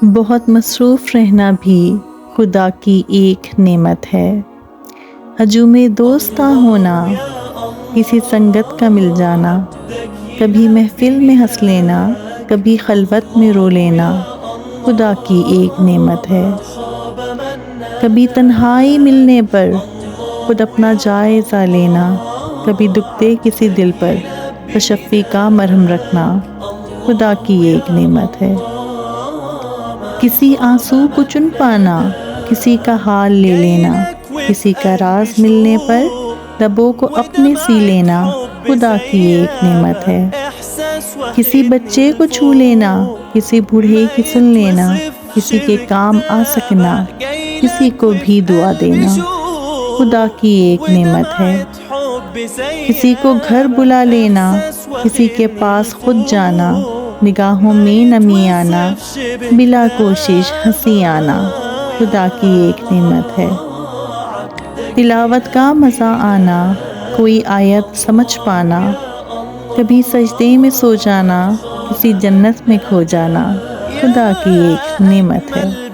بہت مصروف رہنا بھی خدا کی ایک نعمت ہے۔ ہجوم دوستاں ہونا، کسی سنگت کا مل جانا، کبھی محفل میں ہنس لینا، کبھی خلوت میں رو لینا، خدا کی ایک نعمت ہے۔ کبھی تنہائی ملنے پر خود اپنا جائزہ لینا، کبھی دکھتے کسی دل پر تشفی کا مرہم رکھنا، خدا کی ایک نعمت ہے۔ کسی آنسو کو چن پانا، کسی کا حال لے لینا، کسی کا راز ملنے پر لبوں کو اپنے سی لینا، خدا کی ایک نعمت ہے۔ کسی بچے کو چھو لینا، کسی بوڑھے کی سن لینا، کسی کے کام آ سکنا، کسی کو بھی دعا دینا، خدا کی ایک نعمت ہے۔ کسی کو گھر بلا لینا، کسی کے پاس خود جانا، نگاہوں میں نمی آنا، بلا کوشش ہنسی آنا، خدا کی ایک نعمت ہے۔ تلاوت کا مزہ آنا، کوئی آیت سمجھ پانا، کبھی سجدے میں سو جانا، کسی جنت میں کھو جانا، خدا کی ایک نعمت ہے۔